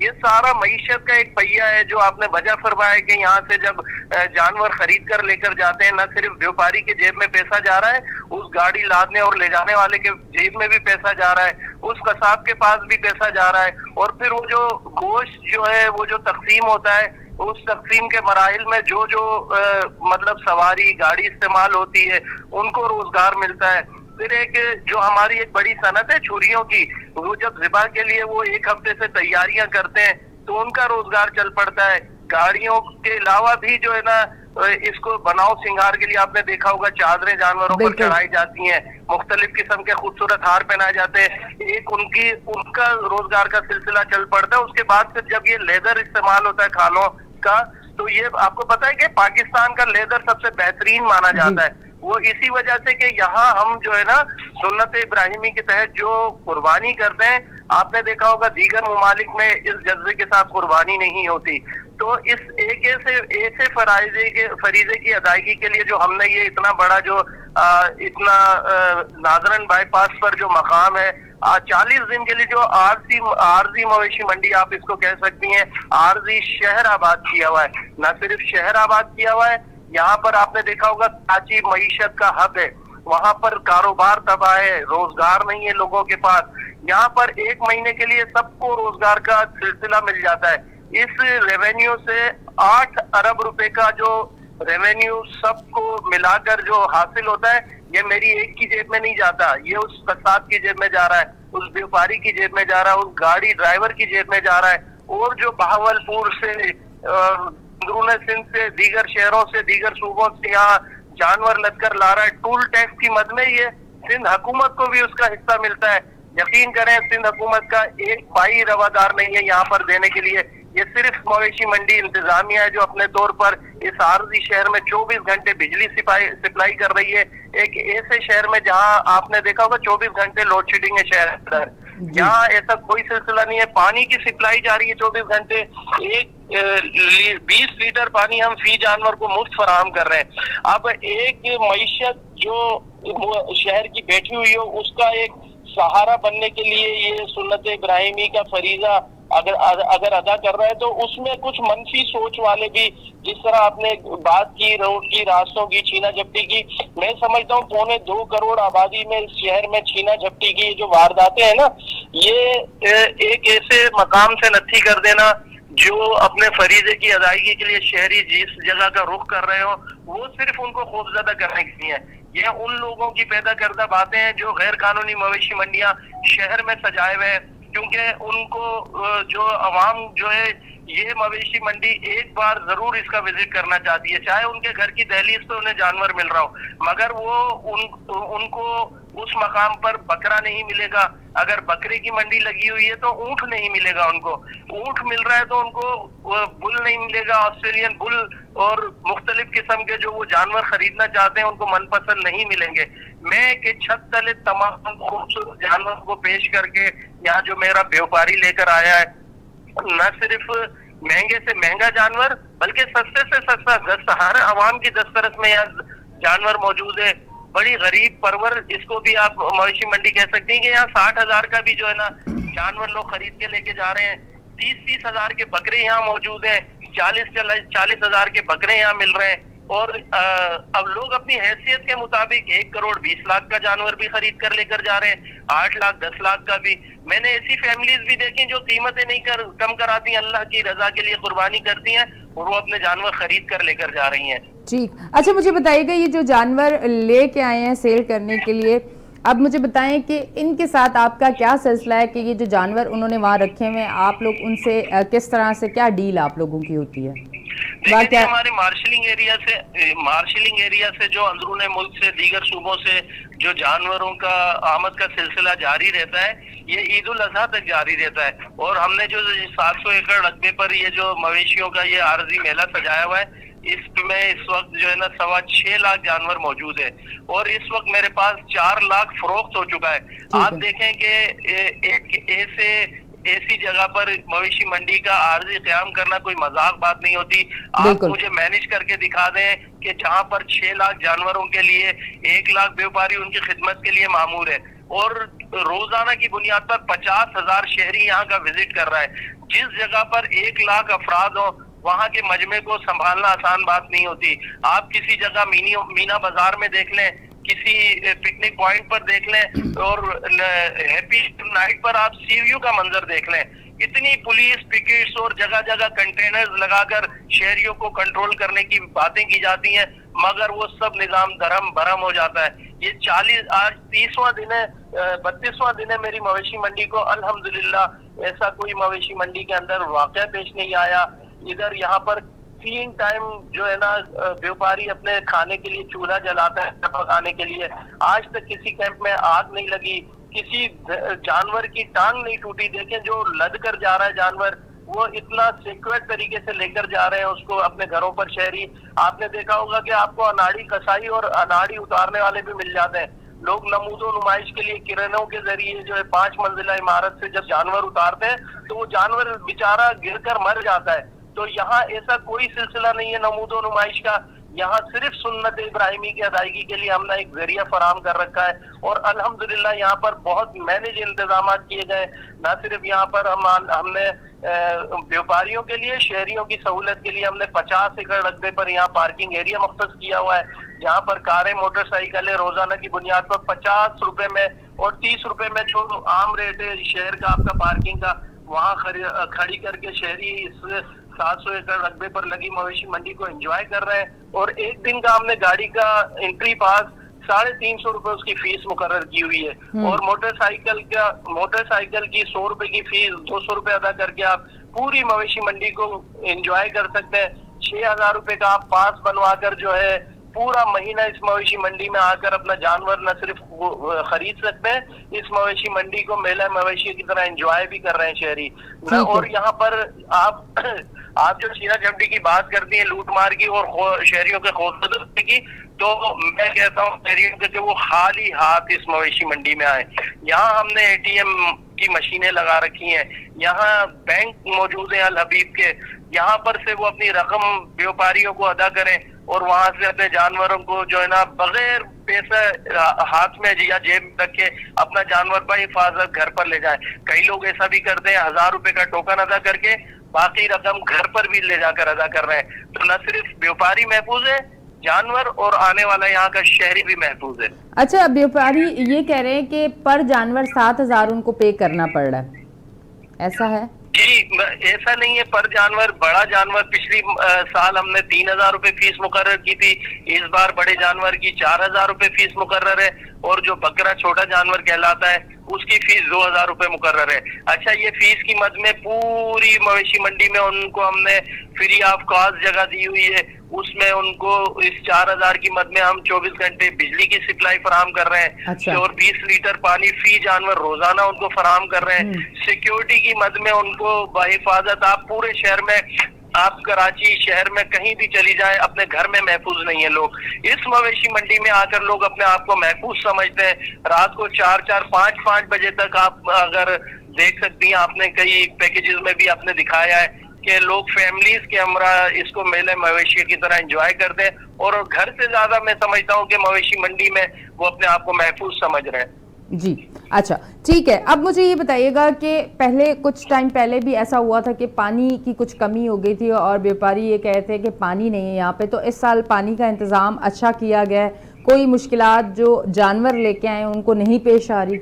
یہ سارا معیشت کا ایک پہیہ ہے جو آپ نے وجہ فرمایا کہ یہاں سے جب جانور خرید کر لے کر جاتے ہیں، نہ صرف بیوپاری کے جیب میں پیسہ جا رہا ہے، اس گاڑی لادنے اور لے جانے والے کے جیب میں بھی پیسہ جا رہا ہے، اس قصاب کے پاس بھی پیسہ جا رہا ہے، اور پھر وہ جو گوشت جو ہے وہ جو تقسیم ہوتا ہے، اس تقسیم کے مراحل میں جو مطلب سواری گاڑی استعمال ہوتی ہے ان کو روزگار ملتا ہے۔ پھر ایک جو ہماری ایک بڑی صنعت ہے چھریوں کی، وہ جب ذبح کے لیے وہ ایک ہفتے سے تیاریاں کرتے ہیں تو ان کا روزگار چل پڑتا ہے۔ گاڑیوں کے علاوہ بھی جو ہے نا اس کو بناؤ سنگار کے لیے آپ نے دیکھا ہوگا چادریں جانوروں پر چڑھائی جاتی ہیں، مختلف قسم کے خوبصورت ہار پہنائے جاتے ہیں، ایک ان کا روزگار کا سلسلہ چل پڑتا ہے۔ اس کے بعد پھر جب یہ لیدر استعمال ہوتا ہے کھانوں کا، تو یہ آپ کو پتا ہے کہ پاکستان کا لیدر سب سے بہترین مانا جاتا ہے، وہ اسی وجہ سے کہ یہاں ہم جو ہے نا سنت ابراہیمی کے تحت جو قربانی کرتے ہیں، آپ نے دیکھا ہوگا دیگر ممالک میں اس جذبے کے ساتھ قربانی نہیں ہوتی۔ تو اس ایسے فریضے کی ادائیگی کے لیے جو ہم نے یہ اتنا بڑا جو اتنا ناظرن بائی پاس پر جو مقام ہے، 40 دن کے لیے جو عارضی مویشی منڈی آپ اس کو کہہ سکتی ہیں، عارضی شہر آباد کیا ہوا ہے۔ نہ صرف شہر آباد کیا ہوا ہے، یہاں پر آپ نے دیکھا ہوگا کراچی معیشت کا ہب ہے، وہاں پر کاروبار تباہ ہے، روزگار نہیں ہے لوگوں کے پاس۔ یہاں پر 1 مہینے کے لیے سب کو روزگار کا سلسلہ مل جاتا ہے۔ اس ریونیو سے 8 ارب روپے کا جو ریونیو سب کو ملا کر جو حاصل ہوتا ہے، یہ میری ایک کی جیب میں نہیں جاتا، یہ اس قصاب کی جیب میں جا رہا ہے، اس بیوپاری کی جیب میں جا رہا ہے، اس گاڑی ڈرائیور کی جیب میں جا رہا ہے، اور جو بہاولپور سے اندرون سندھ سے دیگر شہروں سے دیگر صوبوں سے یہاں جانور لد کر لا رہا ہے، ٹول ٹیکس کی مد میں یہ سندھ حکومت کو بھی اس کا حصہ ملتا ہے۔ یقین کریں سندھ حکومت کا ایک پائی روادار نہیں ہے یہاں پر دینے کے لیے، یہ صرف مویشی منڈی انتظامیہ ہے جو اپنے طور پر اس عارضی شہر میں 24 گھنٹے بجلی سپلائی کر رہی ہے، ایک ایسے شہر میں جہاں آپ نے دیکھا ہوگا 24 گھنٹے لوڈ شیڈنگ ہے شہر اندر، یہاں ایسا کوئی سلسلہ نہیں ہے، پانی کی سپلائی جاری ہے 24 گھنٹے، 20 لیٹر پانی ہم فی جانور کو مفت فراہم کر رہے ہیں۔ اب ایک معیشت جو شہر کی بیٹھی ہوئی ہو، اس کا ایک سہارا بننے کے لیے یہ سنت ابراہیمی کا فریضہ اگر ادا کر رہا ہے، تو اس میں کچھ منفی سوچ والے بھی، جس طرح آپ نے بات کی روڈ کی، راستوں کی، چھینا جھپٹی کی، میں سمجھتا ہوں 2.25 کروڑ آبادی میں اس شہر میں چھینا جھپٹی کی جو وارداتیں ہیں نا، یہ ایک ایسے مقام سے نتھی کر دینا جو اپنے فریضے کی ادائیگی کے لیے شہری جس جگہ کا رخ کر رہے ہو، وہ صرف ان کو خوفزدہ کرنے کے لیے ہے۔ یہ ان لوگوں کی پیدا کردہ باتیں ہیں جو غیر قانونی مویشی منڈیاں شہر میں سجائے ہوئے ہیں، کیونکہ ان کو جو عوام جو ہے یہ مویشی منڈی ایک بار ضرور اس کا وزٹ کرنا چاہتی ہے، چاہے ان کے گھر کی دہلیز پہ انہیں جانور مل رہا ہو، مگر وہ ان کو اس مقام پر بکرا نہیں ملے گا۔ اگر بکرے کی منڈی لگی ہوئی ہے تو اونٹ نہیں ملے گا، ان کو اونٹ مل رہا ہے تو ان کو بل نہیں ملے گا، آسٹریلین بل اور مختلف قسم کے جو وہ جانور خریدنا چاہتے ہیں ان کو من پسند نہیں ملیں گے۔ میں کہ چھت تلے تمام خوبصورت جانور کو پیش کر کے یہاں جو میرا بیوپاری لے کر آیا ہے، نہ صرف مہنگے سے مہنگا جانور بلکہ سستے سے سستا، ہر عوام کی دسترس میں یہاں جانور موجود ہے، بڑی غریب پرور اس کو بھی آپ مویشی منڈی کہہ سکتے ہیں کہ یہاں 60,000 کا بھی جو ہے نا جانور لوگ خرید کے لے کے جا رہے ہیں، 30 ہزار کے بکرے یہاں موجود ہیں، 40 ہزار کے بکرے یہاں مل رہے ہیں، اور اب لوگ اپنی حیثیت کے مطابق 1 کروڑ 20 لاکھ کا جانور بھی خرید کر لے کر جا رہے ہیں، 8 لاکھ 10 لاکھ کا بھی۔ میں نے ایسی فیملیز بھی دیکھی جو قیمتیں نہیں کم کراتی ہیں، اللہ کی رضا کے لیے قربانی کرتی ہیں اور وہ اپنے جانور خرید کر لے کر جا رہی ہیں۔ ٹھیک، اچھا مجھے بتائیے گا یہ جو جانور لے کے آئے ہیں سیل کرنے کے لیے، اب مجھے بتائیں کہ ان کے ساتھ آپ کا کیا سلسلہ ہے کہ یہ جو جانور انہوں نے وہاں رکھے ہوئے ہیں، آپ لوگ ان سے کس طرح سے کیا ڈیل آپ لوگوں کی ہوتی ہے؟ ہمارے مارشلنگ ایریا سے جو اندرون ملک سے دیگر صوبوں سے جو جانوروں کا آمد کا سلسلہ جاری رہتا ہے، یہ عید الاضحیٰ تک جاری رہتا ہے، اور ہم نے جو 700 ایکڑ رقبے پر یہ جو مویشیوں کا یہ عارضی میلہ سجایا ہوا ہے، اس میں اس وقت جو ہے نا 6.25 لاکھ جانور موجود ہے، اور اس وقت میرے پاس 4 لاکھ فروخت ہو چکا ہے۔ آپ دیکھیں کہ ایک ایسی جگہ پر مویشی منڈی کا عارضی قیام کرنا کوئی مذاق بات نہیں ہوتی۔ آپ مجھے مینج کر کے دکھا دیں کہ جہاں پر 6 لاکھ جانوروں کے لیے 1 لاکھ بیوپاری ان کی خدمت کے لیے مامور ہے، اور روزانہ کی بنیاد پر 50,000 شہری یہاں کا وزٹ کر رہا ہے. جس جگہ پر 1 لاکھ افراد ہو وہاں کے مجمع کو سنبھالنا آسان بات نہیں ہوتی. آپ کسی جگہ مینا بازار میں دیکھ لیں, کسی پکنک پوائنٹ پر دیکھ لیں, اور ہیپی نائٹ پر آپ سی ویو کا منظر دیکھ لیں. اتنی پولیس پکٹس اور جگہ جگہ کنٹینرز لگا کر شہریوں کو کنٹرول کرنے کی باتیں کی جاتی ہیں, مگر وہ سب نظام درہم برہم ہو جاتا ہے. یہ آج 30واں دن ہے, 32واں دن ہے میری مویشی منڈی کو. الحمدللہ ایسا کوئی مویشی منڈی کے اندر واقعہ پیش نہیں آیا. ادھر یہاں پر 3 ٹائم جو ہے نا بیوپاری اپنے کھانے کے لیے چولہا جلاتا ہے پکانے کے لیے. آج تک کسی کیمپ میں آگ نہیں لگی, کسی جانور کی ٹانگ نہیں ٹوٹی. دیکھیں جو لد کر جا رہا ہے جانور, وہ اتنا سیکورٹ طریقے سے لے کر جا رہے ہیں اس کو اپنے گھروں پر شہری. آپ نے دیکھا ہوگا کہ آپ کو اناڑی کسائی اور اناڑی اتارنے والے بھی مل جاتے ہیں. لوگ نمود و نمائش کے لیے کرنوں کے ذریعے جو ہے 5 منزلہ عمارت سے جب جانور اتارتے ہیں تو وہ جانور بیچارہ گر کر مر جاتا ہے. تو یہاں ایسا کوئی سلسلہ نہیں ہے نمود و نمائش کا. یہاں صرف سنت ابراہیمی کی ادائیگی کے لیے ہم نے ایک ذریعہ فراہم کر رکھا ہے, اور الحمدللہ یہاں پر بہت مینج انتظامات کیے گئے. نہ صرف یہاں پر ہم نے بیوپاریوں کے لیے, شہریوں کی سہولت کے لیے ہم نے 50 ایکڑ رقبے پر یہاں پارکنگ ایریا مختص کیا ہوا ہے, جہاں پر کاریں موٹر سائیکلیں روزانہ کی بنیاد پر 50 روپے میں اور 30 روپے میں جو عام ریٹ ہے شہر کا آپ کا پارکنگ کا, وہاں کھڑی کر کے شہری اس 700 ایکڑ رقبے پر لگی مویشی منڈی کو انجوائے کر رہے ہیں. اور ایک دن کا ہم نے گاڑی کا انٹری پاس 350 روپے اس کی فیس مقرر کی ہوئی ہے, اور موٹر سائیکل کی 100 روپے کی فیس 200 روپے ادا کر کے آپ پوری مویشی منڈی کو انجوائے کر سکتے ہیں. 6,000 روپے کا آپ پاس بنوا کر جو ہے پورا مہینہ اس مویشی منڈی میں آ کر اپنا جانور نہ صرف خرید سکتے ہیں, اس مویشی منڈی کو میلہ مویشی کی طرح انجوائے بھی کر رہے ہیں شہری. اور یہاں پر آپ جو سینا جھپٹی کی بات کرتی ہیں لوٹ مار کی اور شہریوں کے خوفزدہ کی, تو میں کہتا ہوں شہریوں کے کہ وہ خالی ہاتھ اس مویشی منڈی میں آئے. یہاں ہم نے ATM کی مشینیں لگا رکھی ہیں, یہاں بینک موجود ہیں الحبیب کے, یہاں پر سے وہ اپنی رقم بیوپاریوں کو ادا کریں اور وہاں سے اپنے جانوروں کو جو ہے نا بغیر پیسہ ہاتھ میں یا جیب میں رکھ کے اپنا جانور پر حفاظت گھر پر لے جائیں. کئی لوگ ایسا بھی کرتے ہیں 1000 روپے کا ٹوکن ادا کر کے باقی رقم گھر پر بھی لے جا کر ادا کر رہے ہیں. تو نہ صرف بیوپاری محفوظ ہے, جانور اور آنے والا یہاں کا شہری بھی محفوظ ہے. اچھا, بیوپاری یہ کہہ رہے ہیں کہ پر جانور 7,000 ان کو پے کرنا پڑ رہا ہے, ایسا ہے؟ جی ایسا نہیں ہے پر جانور. بڑا جانور پچھلی سال ہم نے 3,000 روپے فیس مقرر کی تھی, اس بار بڑے جانور کی 4,000 روپے فیس مقرر ہے, اور جو بکرا چھوٹا جانور کہلاتا ہے اس کی فیس 2,000 روپے مقرر ہے. اچھا, یہ فیس کی مد میں پوری مویشی منڈی میں ان کو ہم نے فری آف کاسٹ جگہ دی ہوئی ہے. اس میں ان کو اس 4,000 کی مد میں ہم 24 گھنٹے بجلی کی سپلائی فراہم کر رہے ہیں, اور 20 لیٹر پانی فی جانور روزانہ ان کو فراہم کر رہے ہیں. سیکیورٹی کی مد میں ان کو بحفاظت آپ پورے شہر میں, آپ کراچی شہر میں کہیں بھی چلی جائیں اپنے گھر میں محفوظ نہیں ہے لوگ. اس مویشی منڈی میں آ کر لوگ اپنے آپ کو محفوظ سمجھتے ہیں. رات کو 4 5 بجے تک آپ اگر دیکھ سکتی ہیں, آپ نے کئی پیکیجز میں بھی آپ نے دکھایا ہے کہ لوگ فیملیز کے ہمراہ اس کو میلے مویشی کی طرح انجوائے کرتے ہیں, اور گھر سے زیادہ میں سمجھتا ہوں کہ مویشی منڈی میں وہ اپنے آپ کو محفوظ سمجھ رہے ہیں. جی اچھا ٹھیک ہے. اب مجھے یہ بتائیے گا کہ پہلے کچھ ٹائم پہلے بھی ایسا ہوا تھا کہ پانی کی کچھ کمی ہو گئی تھی اور بیوپاری یہ کہتے تھے کہ پانی نہیں ہے یہاں پہ, تو اس سال پانی کا انتظام اچھا کیا گیا ہے, کوئی مشکلات جو جانور لے کے آئے ان کو نہیں پیش آ رہی؟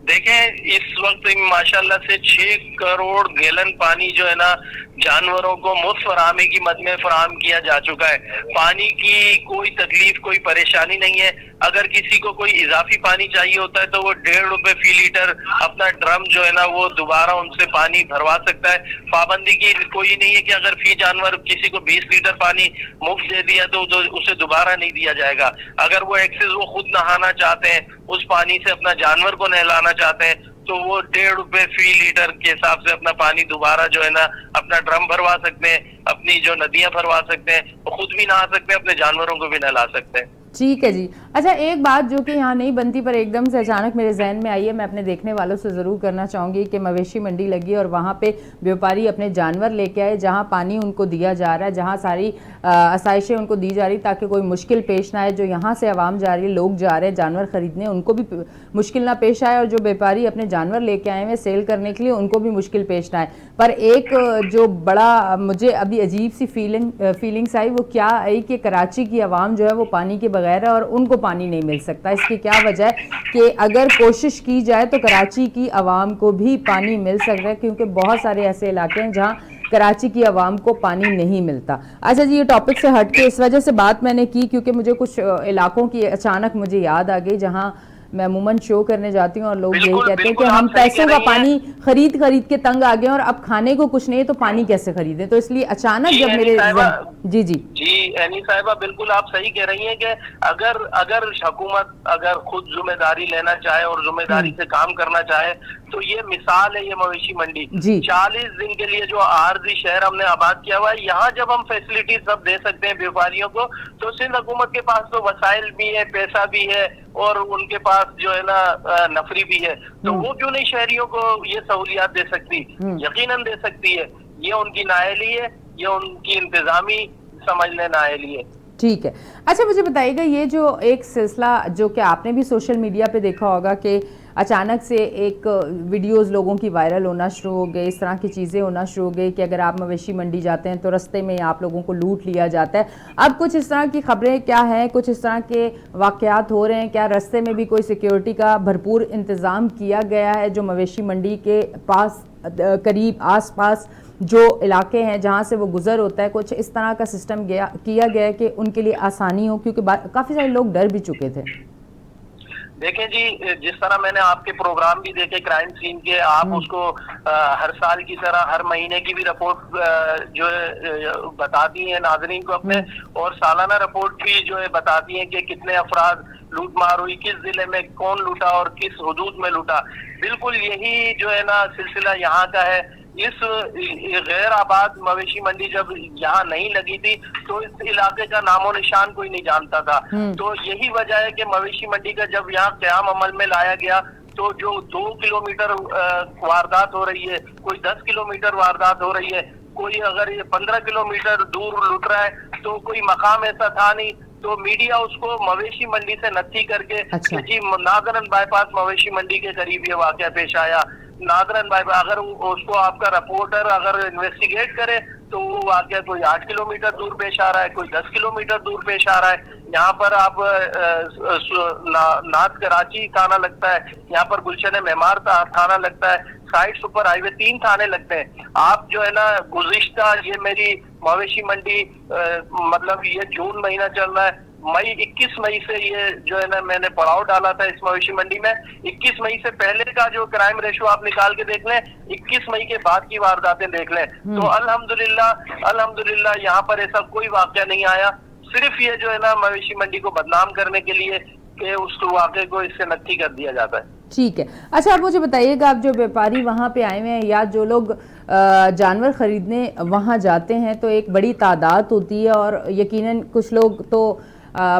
دیکھیں اس وقت ماشاءاللہ سے 6 کروڑ گیلن پانی جو ہے نا جانوروں کو مفت فراہمی کی مد میں فراہم کیا جا چکا ہے. پانی کی کوئی تکلیف کوئی پریشانی نہیں ہے. اگر کسی کو کوئی اضافی پانی چاہیے ہوتا ہے تو وہ 1.5 روپے فی لیٹر اپنا ڈرم جو ہے نا وہ دوبارہ ان سے پانی بھروا سکتا ہے. پابندی کی کوئی نہیں ہے کہ اگر فی جانور کسی کو 20 لیٹر پانی مفت دے دیا تو اسے دوبارہ نہیں دیا جائے گا. اگر وہ ایکسس وہ خود نہانا چاہتے ہیں, اس پانی سے اپنا جانور کو نہلانا چاہتے ہیں, تو وہ 1.5 روپے فی لیٹر کے حساب سے اپنا پانی دوبارہ جو ہے نا اپنا ڈرم بھروا سکتے ہیں, اپنی جو ندیاں بھروا سکتے ہیں, وہ خود بھی نہا سکتے ہیں, اپنے جانوروں کو بھی نہلا سکتے ہیں. ٹھیک ہے جی. اچھا ایک بات جو کہ یہاں نہیں بنتی پر ایک دم سے اچانک میرے ذہن میں آئی ہے, میں اپنے دیکھنے والوں سے ضرور کرنا چاہوں گی کہ مویشی منڈی لگی اور وہاں پہ بیوپاری اپنے جانور لے کے آئے, جہاں پانی ان کو دیا جا رہا ہے, جہاں ساری آسائشیں ان کو دی جا رہی تاکہ کوئی مشکل پیش نہ آئے. جو یہاں سے عوام جا رہی ہے, لوگ جا رہے ہیں جانور خریدنے, ان کو بھی مشکل نہ پیش آئے, اور جو بیوپاری اپنے جانور لے کے آئے ہیں سیل کرنے کے لیے ان کو بھی مشکل پیش نہ آئے. پر ایک جو بڑا مجھے ابھی عجیب سی فیلنگس آئی وہ کیا آئی کہ کراچی کی عوام جو ہے وہ پانی کے بغیر ہے اور ان کو پانی نہیں مل سکتا. اس کی کیا وجہ ہے کہ اگر کوشش کی جائے تو کراچی کی عوام کو بھی پانی مل سکتا ہے, کیونکہ بہت سارے ایسے علاقے ہیں جہاں کراچی کی عوام کو پانی نہیں ملتا. اچھا جی, یہ ٹاپک سے ہٹ کے اس وجہ سے بات میں نے کی کیونکہ مجھے کچھ علاقوں کی اچانک مجھے یاد آ گئی جہاں میں عموماً شو کرنے جاتی ہوں اور لوگ یہی کہتے ہیں کہ ہم پیسوں کا پانی خرید کے تنگ آ گئے اور اب کھانے کو کچھ نہیں ہے تو پانی کیسے خریدیں. تو اس لیے اچانک جب میرے جی اینی صاحبہ بالکل آپ صحیح کہہ رہی ہیں کہ اگر حکومت اگر خود ذمہ داری لینا چاہے اور ذمہ داری سے کام کرنا چاہے تو یہ مثال ہے یہ مویشی منڈی. 40 دن کے لیے جو عارضی شہر ہم نے آباد کیا ہوا ہے, یہاں جب ہم فیسلٹی سب دے سکتے ہیں بیوپاریوں کو تو سندھ حکومت کے پاس تو وسائل بھی ہے, پیسہ بھی ہے اور ان کے پاس جو ہے نا نفری بھی ہے, تو وہ کیوں نہیں شہریوں کو یہ سہولیات دے سکتی؟ یقیناً دے سکتی ہے. یہ ان کی نااہلی ہے, یہ ان کی انتظامی سمجھ لیں نااہلی ہے. ٹھیک ہے. اچھا مجھے بتائیے گا یہ جو ایک سلسلہ جو کہ آپ نے بھی سوشل میڈیا پہ دیکھا ہوگا کہ اچانک سے ایک ویڈیوز لوگوں کی وائرل ہونا شروع ہو گئے, اس طرح کی چیزیں ہونا شروع ہو گئی کہ اگر آپ مویشی منڈی جاتے ہیں تو رستے میں آپ لوگوں کو لوٹ لیا جاتا ہے. اب کچھ اس طرح کی خبریں کیا ہیں, کچھ اس طرح کے واقعات ہو رہے ہیں کیا؟ رستے میں بھی کوئی سیکیورٹی کا بھرپور انتظام کیا گیا ہے جو مویشی منڈی کے پاس قریب آس پاس جو علاقے ہیں جہاں سے وہ گزر ہوتا ہے, کچھ اس طرح کا سسٹم کیا گیا ہے کہ ان کے لیے آسانی ہو, کیونکہ کافی سارے لوگ ڈر بھی چکے تھے؟ دیکھیں جی, جس طرح میں نے آپ کے پروگرام بھی دیکھے کرائم سین کے, آپ اس کو ہر سال کی طرح ہر مہینے کی بھی رپورٹ جو ہے بتاتی ہیں ناظرین کو اپنے, اور سالانہ رپورٹ بھی جو ہے بتاتی ہیں کہ کتنے افراد لوٹ مار ہوئی, کس ضلع میں کون لوٹا اور کس حدود میں لوٹا. بالکل یہی جو ہے نا سلسلہ یہاں کا ہے. اس غیر آباد مویشی منڈی جب یہاں نہیں لگی تھی تو اس علاقے کا نام و نشان کوئی نہیں جانتا تھا. تو یہی وجہ ہے کہ مویشی منڈی کا جب یہاں قیام عمل میں لایا گیا تو جو 2 کلومیٹر واردات ہو رہی ہے, کوئی 10 کلومیٹر واردات ہو رہی ہے, کوئی اگر 15 کلومیٹر دور لٹ رہا ہے, تو کوئی مقام ایسا تھا نہیں. تو میڈیا اس کو مویشی منڈی سے نتھی کر کے جی ناظرن بائی پاس مویشی منڈی کے قریب یہ واقعہ پیش آیا. ناظرن بائی پاس اگر اس کو آپ کا رپورٹر اگر انویسٹیگیٹ کرے تو وہ واقعہ کوئی 8 کلومیٹر دور پیش آ رہا ہے, کوئی 10 کلومیٹر دور پیش آ رہا ہے. یہاں پر آپ نارتھ کراچی تھانہ لگتا ہے, یہاں پر گلشن معمار تھانہ لگتا ہے, سائٹ سپر ہائی وے 3 تھانے لگتے ہیں. آپ جو ہے نا گزشتہ یہ میری مویشی منڈی مطلب یہ جون مہینہ چل رہا ہے, 21 مئی سے یہ جو ہے نا میں نے پڑاؤ ڈالا تھا اس مویشی منڈی میں. 21 مئی سے پہلے کا جو کرائم ریشو آپ نکال کے دیکھ لیں, 21 مئی کے بعد کی وارداتیں دیکھ لیں, تو الحمدللہ یہاں پر ایسا کوئی واقعہ نہیں آیا. صرف یہ جو ہے نا مویشی منڈی کو بدنام کرنے کے لیے کہ اس واقعے کو اس سے نتھی کر دیا جاتا ہے. ٹھیک ہے. اچھا آپ مجھے بتائیے گا, آپ جو بیوپاری وہاں پہ آئے ہوئے ہیں یا جو لوگ جانور خریدنے وہاں جاتے ہیں تو ایک بڑی تعداد ہوتی ہے, اور یقیناً کچھ لوگ تو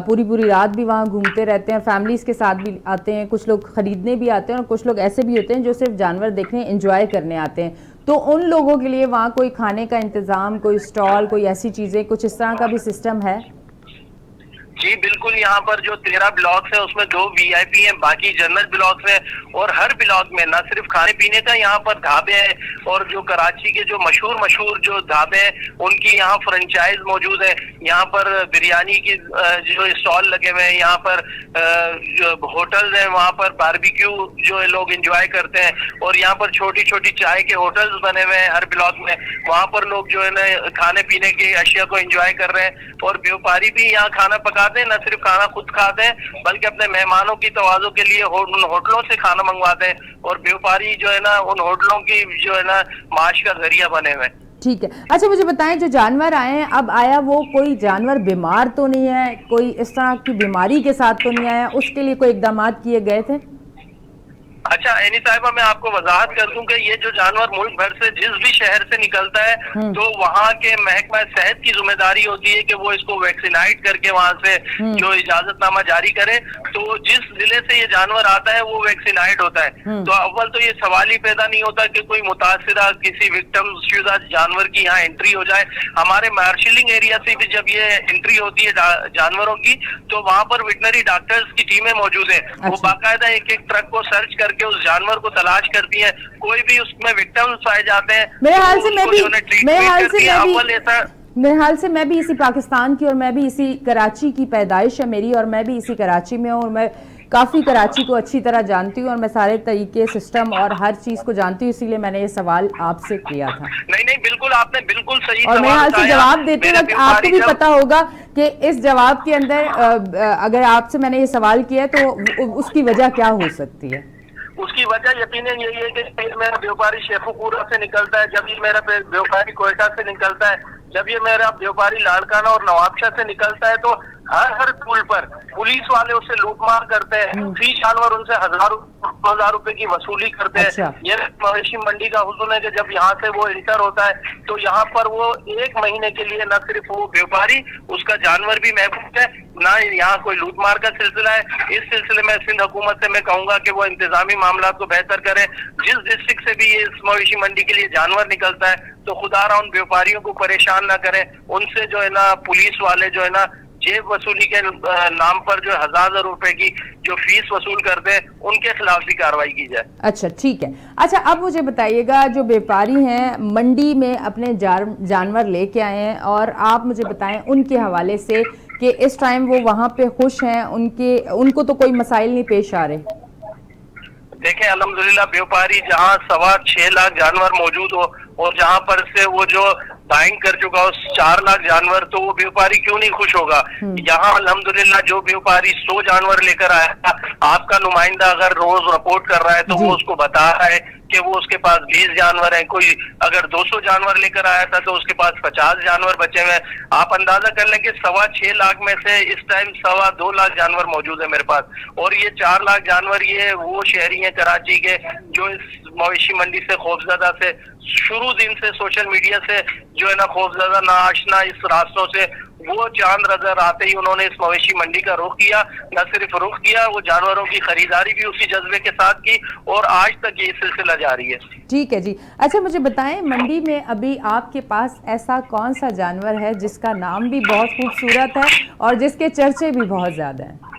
پوری رات بھی وہاں گھومتے رہتے ہیں, فیملیز کے ساتھ بھی آتے ہیں, کچھ لوگ خریدنے بھی آتے ہیں اور کچھ لوگ ایسے بھی ہوتے ہیں جو صرف جانور دیکھنے انجوائے کرنے آتے ہیں. تو ان لوگوں کے لیے وہاں کوئی کھانے کا انتظام, کوئی اسٹال, کوئی ایسی چیزیں, کچھ اس طرح کا بھی سسٹم ہے؟ جی بالکل, یہاں پر جو 13 بلاکس ہیں اس میں 2 VIP ہیں, باقی جنرل بلاکس ہیں, اور ہر بلاک میں نہ صرف کھانے پینے کا, یہاں پر ڈھابے ہیں, اور جو کراچی کے جو مشہور جو ڈھابے ہیں ان کی یہاں فرنچائز موجود ہیں. یہاں پر بریانی کی جو اسٹال لگے ہوئے ہیں, یہاں پر جو ہوٹلز ہیں وہاں پر باربیکیو جو لوگ انجوائے کرتے ہیں, اور یہاں پر چھوٹی چھوٹی چائے کے ہوٹلز بنے ہوئے ہیں ہر بلاک میں, وہاں پر لوگ جو ہے نا کھانے پینے کی اشیاء کو انجوائے کر رہے ہیں. اور بیوپاری بھی یہاں کھانا پکاتے ہیں, نہ صرف کھانا خود کھاتے ہیں بلکہ اپنے مہمانوں کی توازو کے لیے ان ہوٹلوں سے کھانا منگواتے ہیں, اور بیوپاری جو ہے نا ان ہوٹلوں کی جو ہے نا معاش کا ذریعہ بنے ہوئے. ٹھیک ہے. اچھا مجھے بتائیں, جو جانور آئے ہیں اب آیا وہ کوئی جانور بیمار تو نہیں ہے, کوئی اس طرح کی بیماری کے ساتھ تو نہیں آیا, اس کے لیے کوئی اقدامات کیے گئے تھے؟ اچھا اینی صاحبہ میں آپ کو وضاحت کر دوں کہ یہ جو جانور ملک بھر سے جس بھی شہر سے نکلتا ہے تو وہاں کے محکمہ صحت کی ذمہ داری ہوتی ہے کہ وہ اس کو ویکسینائٹ کر کے وہاں سے جو اجازت نامہ جاری کرے. تو جس ضلع سے یہ جانور آتا ہے وہ ویکسینائٹ ہوتا ہے. تو اول تو یہ سوال ہی پیدا نہیں ہوتا کہ کوئی متاثرہ کسی وکٹم شدہ جانور کی یہاں انٹری ہو جائے. ہمارے مارشلنگ ایریا سے بھی جب یہ انٹری ہوتی ہے جانوروں کی تو وہاں پر ویٹنری ڈاکٹرز کی ٹیمیں موجود ہیں. وہ باقاعدہ ایک ایک ٹرک کو سرچ کر کے اس جانور کو تلاش کرتی ہیں. کوئی بھی اس میں وکٹمز پائے جاتے ہیں میرے حال سے میں بھی اسی پاکستان کی اور میں بھی اسی کراچی کی پیدائش ہے میری اور میں بھی اسی کراچی میں ہوں اور میں کافی کراچی کو اچھی طرح جانتی ہوں اور میں سارے طریقے سسٹم اور ہر چیز کو جانتی ہوں, اسی لیے میں نے یہ سوال آپ سے کیا تھا. نہیں بالکل آپ نے بالکل صحیح اور میرے حال سے جواب دیتے وقت آپ کو بھی پتا ہوگا کہ اس جواب کے اندر اگر آپ سے میں نے یہ سوال کیا تو اس کی وجہ کیا ہو سکتی ہے؟ اس کی وجہ یقیناً یہی ہے کہ میرا بیوپاری شیخوپورہ سے نکلتا ہے, جب یہ میرا بیوپاری کوئٹہ سے نکلتا ہے, جب یہ میرا بیوپاری لاڑکانہ اور نوابشاہ سے نکلتا ہے تو ہر پول پر پولیس والے اسے لوٹ مار کرتے ہیں. فی جانور ان سے 1000 روپے کی وصولی کرتے ہیں. یہ مویشی منڈی کا حسن ہے کہ جب یہاں سے وہ انٹر ہوتا ہے تو یہاں پر وہ 1 مہینے کے لیے نہ صرف وہ بیوپاری اس کا جانور بھی محفوظ ہے, نہ یہاں کوئی لوٹ مار کا سلسلہ ہے. اس سلسلے میں سندھ حکومت سے میں کہوں گا کہ وہ انتظامی معاملات کو بہتر کرے. جس ڈسٹرکٹ سے بھی یہ اس مویشی منڈی کے لیے جانور نکلتا ہے تو خدا را ان بیوپاریوں کو پریشان نہ کریں. ان سے جو ہے نا پولیس والے جو ہے نا جیب وصولی کے نام پر جو 1000 روپے کی جو فیس وصول کرتے ہیں ان کے خلاف بھی کارروائی کی جائے. اچھا ٹھیک ہے. اچھا اب مجھے بتائیے گا جو بیوپاری ہیں منڈی میں اپنے جانور لے کے آئے ہیں اور آپ مجھے بتائیں ان کے حوالے سے کہ اس ٹائم وہ وہاں پہ خوش ہیں, ان کو تو کوئی مسائل نہیں پیش آ رہے؟ دیکھیں الحمدللہ بیوپاری جہاں 6.25 لاکھ جانور موجود ہو اور جہاں پر سے وہ جو بائنگ کر چکا اس 4 لاکھ جانور, تو وہ بیوپاری کیوں نہیں خوش ہوگا؟ یہاں الحمدللہ جو بیوپاری 100 جانور لے کر آیا تھا, آپ کا نمائندہ اگر روز رپورٹ کر رہا ہے تو وہ اس کو بتا رہا ہے کہ وہ اس کے پاس 20 جانور ہیں. کوئی اگر 200 جانور لے کر آیا تھا تو اس کے پاس 50 جانور بچے ہوئے ہیں. آپ اندازہ کر لیں کہ 6.25 لاکھ میں سے اس ٹائم 2.25 لاکھ جانور موجود ہے میرے پاس, اور یہ 4 لاکھ جانور یہ وہ شہری ہیں کراچی کے جو اس مویشی منڈی سے خوفزدہ سے شروع دن سے سوشل میڈیا سے جو ہے نا خوفزدہ ناآشنا اس راستوں سے وہ چاند نظر آتے ہی انہوں نے اس مویشی منڈی کا رخ کیا. نہ صرف رخ کیا, وہ جانوروں کی خریداری بھی اسی جذبے کے ساتھ کی اور آج تک یہ سلسلہ جاری ہے. ٹھیک ہے جی. اچھا مجھے بتائیں منڈی میں ابھی آپ کے پاس ایسا کون سا جانور ہے جس کا نام بھی بہت خوبصورت ہے اور جس کے چرچے بھی بہت زیادہ ہیں؟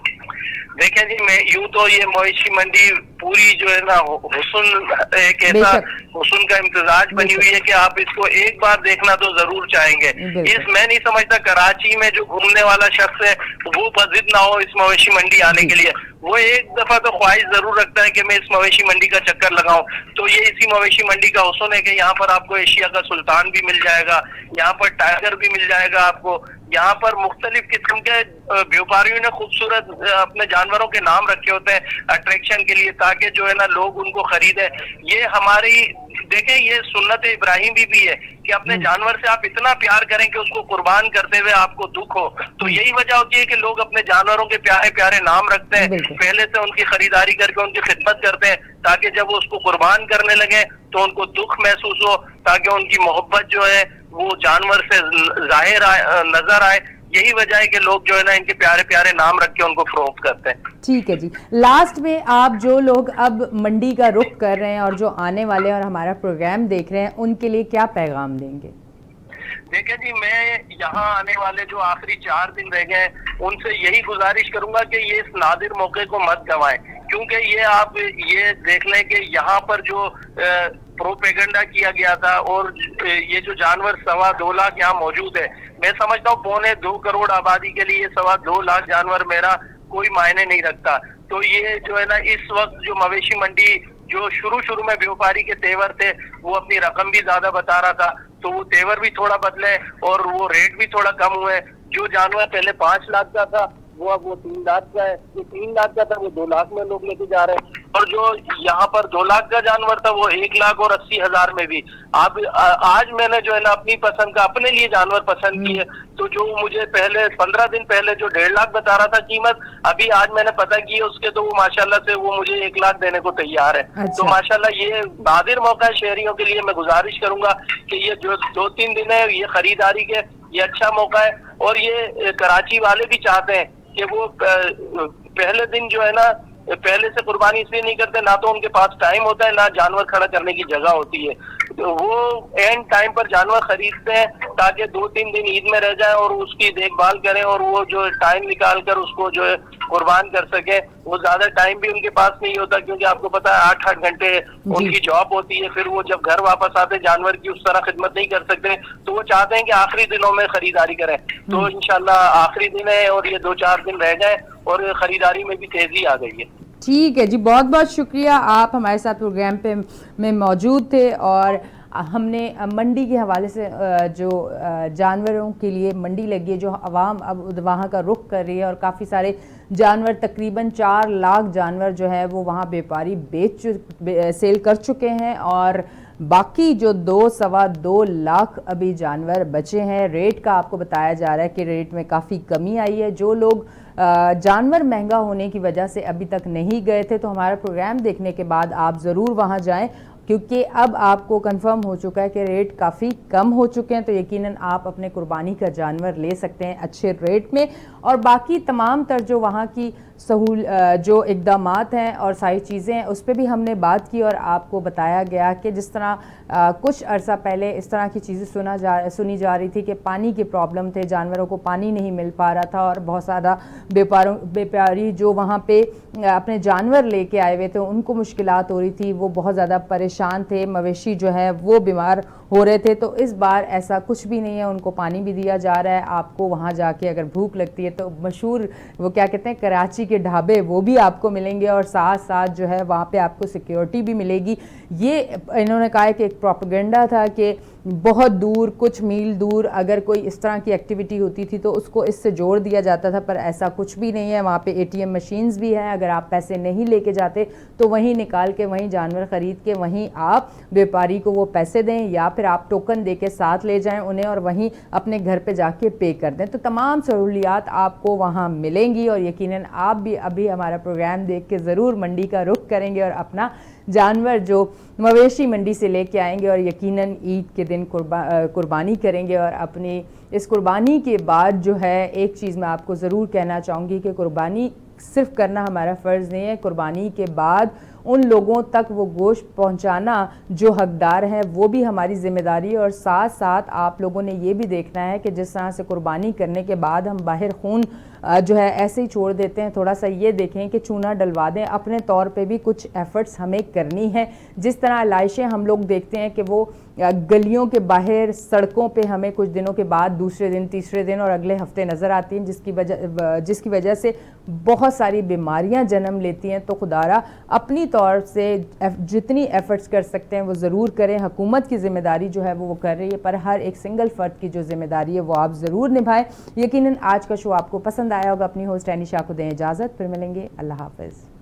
دیکھیں جی میں یوں تو یہ مویشی منڈی پوری جو ہے نا حسن ایک ایسا حسن کا امتزاج بنی ہوئی ہے کہ آپ اس کو ایک بار دیکھنا تو ضرور چاہیں گے. میں نہیں سمجھتا کراچی میں جو گھومنے والا شخص ہے وہ بضد نہ ہو اس مویشی منڈی آنے کے لیے. وہ ایک دفعہ تو خواہش ضرور رکھتا ہے کہ میں اس مویشی منڈی کا چکر لگاؤں. تو یہ اسی مویشی منڈی کا حسن ہے کہ یہاں پر آپ کو ایشیا کا سلطان بھی مل جائے گا, یہاں پر ٹائیگر بھی مل جائے گا آپ کو, یہاں پر مختلف قسم کے بیوپاریوں نے خوبصورت اپنے جانوروں کے نام رکھے ہوتے ہیں اٹریکشن کے لیے تاکہ جو ہے نا لوگ ان کو خریدیں. یہ ہماری دیکھیں یہ سنت ابراہیم بھی ہے کہ اپنے جانور سے آپ اتنا پیار کریں کہ اس کو قربان کرتے ہوئے آپ کو دکھ ہو. تو یہی وجہ ہوتی ہے کہ لوگ اپنے جانوروں کے پیارے پیارے نام رکھتے ہیں, پہلے سے ان کی خریداری کر کے ان کی خدمت کرتے ہیں تاکہ جب وہ اس کو قربان کرنے لگے تو ان کو دکھ محسوس ہو, تاکہ ان کی محبت جو ہے وہ جانور سے ظاہر نظر آئے. یہی وجہ ہے کہ لوگ جو ہے نا ان کے پیارے پیارے نام رکھ کے ان کو فروخت کرتے ہیں. ٹھیک ہے جی. لاسٹ میں آپ جو لوگ اب منڈی کا رخ کر رہے ہیں اور جو آنے والے اور ہمارا پروگرام دیکھ رہے ہیں ان کے لیے کیا پیغام دیں گے؟ دیکھیں جی میں یہاں آنے والے جو آخری 4 دن رہ گئے ہیں ان سے یہی گزارش کروں گا کہ یہ اس نادر موقع کو مت گنوائیں, کیونکہ یہ آپ یہ دیکھ لیں کہ یہاں پر جو پروپیگنڈا کیا گیا تھا اور یہ جو جانور 2.25 لاکھ یہاں موجود ہے, میں سمجھتا ہوں 2.25 کروڑ آبادی کے لیے 2.25 لاکھ جانور میرا کوئی معنی نہیں رکھتا. تو یہ جو ہے نا اس وقت جو مویشی منڈی جو شروع میں بیوپاری کے تیور تھے وہ اپنی رقم بھی زیادہ بتا رہا تھا, تو وہ تیور بھی تھوڑا بدلے اور وہ ریٹ بھی تھوڑا کم ہوئے. جو جانور پہلے 5 لاکھ کا تھا وہ اب 3 لاکھ کا ہے, جو 3 لاکھ کا تھا وہ 2 لاکھ میں لوگ لے کے جا رہے ہیں. اور جو یہاں پر 2 لاکھ کا جانور تھا وہ 1,80,000 میں بھی. اب آج میں نے جو ہے نا اپنی پسند کا اپنے لیے جانور پسند کیے, تو جو مجھے پہلے 15 دن پہلے جو 1.5 لاکھ بتا رہا تھا قیمت, ابھی آج میں نے پتہ کی ہے اس کے, تو وہ ماشاءاللہ سے وہ مجھے 1 لاکھ دینے کو تیار ہے. تو ماشاءاللہ یہ نادر موقع ہے شہریوں کے لیے. میں گزارش کروں گا کہ یہ جو 2-3 دن ہے یہ خریداری کے, یہ اچھا موقع ہے. اور یہ کراچی والے بھی چاہتے ہیں کہ وہ پہلے دن جو ہے نا پہلے سے قربانی اس لیے نہیں کرتے, نہ تو ان کے پاس ٹائم ہوتا ہے, نہ جانور کھڑا کرنے کی جگہ ہوتی ہے. تو وہ اینڈ ٹائم پر جانور خریدتے ہیں تاکہ 2-3 دن عید میں رہ جائیں اور اس کی دیکھ بھال کریں, اور وہ جو ٹائم نکال کر اس کو جو ہے قربان کر سکیں. وہ زیادہ ٹائم بھی ان کے پاس نہیں ہوتا, کیونکہ آپ کو پتا ہے 8-8 گھنٹے ان کی جاب ہوتی ہے. پھر وہ جب گھر واپس آتے جانور کی اس طرح خدمت نہیں کر سکتے, تو وہ چاہتے ہیں کہ آخری دنوں میں خریداری کریں. تو انشاءاللہ آخری دن ہے اور یہ 2-4 دن رہ گئے اور خریداری میں بھی تیزی آ گئی ہے. ٹھیک ہے جی, بہت بہت شکریہ, آپ ہمارے ساتھ پروگرام پہ میں موجود تھے. اور ہم نے منڈی کے حوالے سے جو جانوروں کے لیے منڈی لگی ہے, جو عوام اب وہاں کا رخ کر رہی ہے, اور کافی سارے جانور تقریباً 4 لاکھ جانور جو ہے وہ وہاں بیپاری سیل کر چکے ہیں, اور باقی جو 2-2.25 لاکھ ابھی جانور بچے ہیں. ریٹ کا آپ کو بتایا جا رہا ہے کہ ریٹ میں کافی کمی آئی ہے. جو لوگ جانور مہنگا ہونے کی وجہ سے ابھی تک نہیں گئے تھے, تو ہمارا پروگرام دیکھنے کے بعد آپ ضرور وہاں جائیں, کیونکہ اب آپ کو کنفرم ہو چکا ہے کہ ریٹ کافی کم ہو چکے ہیں. تو یقیناً آپ اپنے قربانی کا جانور لے سکتے ہیں اچھے ریٹ میں. اور باقی تمام تر جو وہاں کی جو اقدامات ہیں اور ساری چیزیں ہیں اس پہ بھی ہم نے بات کی, اور آپ کو بتایا گیا کہ جس طرح کچھ عرصہ پہلے اس طرح کی چیزیں سنی جا رہی تھی کہ پانی کی پرابلم تھے, جانوروں کو پانی نہیں مل پا رہا تھا, اور بہت زیادہ بیپاری جو وہاں پہ اپنے جانور لے کے آئے ہوئے تھے ان کو مشکلات ہو رہی تھی, وہ بہت زیادہ پریشان تھے, مویشی جو ہے وہ بیمار ہو رہے تھے. تو اس بار ایسا کچھ بھی نہیں ہے, ان کو پانی بھی دیا جا رہا ہے. آپ کو وہاں جا کے اگر بھوک لگتی ہے تو مشہور وہ کیا کہتے ہیں کراچی کے ڈھابے وہ بھی آپ کو ملیں گے, اور ساتھ ساتھ جو ہے وہاں پہ آپ کو سیکیورٹی بھی ملے گی. یہ انہوں نے کہا کہ ایک پروپیگنڈا تھا کہ بہت دور کچھ میل دور اگر کوئی اس طرح کی ایکٹیویٹی ہوتی تھی تو اس کو اس سے جوڑ دیا جاتا تھا, پر ایسا کچھ بھی نہیں ہے. وہاں پہ ATM مشینز بھی ہیں, اگر آپ پیسے نہیں لے کے جاتے تو وہیں نکال کے وہیں جانور خرید کے وہیں آپ بیپاری کو وہ پیسے دیں, یا پھر آپ ٹوکن دے کے ساتھ لے جائیں انہیں اور وہیں اپنے گھر پہ جا کے پے کر دیں. تو تمام سہولیات آپ کو وہاں ملیں گی, اور یقیناً آپ بھی ابھی ہمارا پروگرام دیکھ کے ضرور منڈی کا رخ کریں گے اور اپنا جانور جو مویشی منڈی سے لے کے آئیں گے, اور یقیناً عید کے دن قربانی کریں گے. اور اپنی اس قربانی کے بعد جو ہے ایک چیز میں آپ کو ضرور کہنا چاہوں گی کہ قربانی صرف کرنا ہمارا فرض نہیں ہے, قربانی کے بعد ان لوگوں تک وہ گوشت پہنچانا جو حقدار ہیں وہ بھی ہماری ذمہ داری ہے. اور ساتھ ساتھ آپ لوگوں نے یہ بھی دیکھنا ہے کہ جس طرح سے قربانی کرنے کے بعد ہم باہر خون جو ہے ایسے ہی چھوڑ دیتے ہیں, تھوڑا سا یہ دیکھیں کہ چونا ڈلوا دیں. اپنے طور پہ بھی کچھ ایفرٹس ہمیں کرنی ہے. جس طرح لاشیں ہم لوگ دیکھتے ہیں کہ وہ گلیوں کے باہر سڑکوں پہ ہمیں کچھ دنوں کے بعد دوسرے دن تیسرے دن اور اگلے ہفتے نظر آتی ہیں, جس کی وجہ سے بہت ساری بیماریاں جنم لیتی ہیں. تو خدارا اپنی طور سے جتنی ایفرٹس کر سکتے ہیں وہ ضرور کریں. حکومت کی ذمہ داری جو ہے وہ کر رہی ہے, پر ہر ایک سنگل فرد کی جو ذمہ داری ہے وہ آپ ضرور نبھائیں. یقیناً آج کا شو آپ کو پسند آیا ہوگا. اپنی ہوسٹ اینی شاہ کو دیں اجازت, پھر ملیں گے. اللہ حافظ.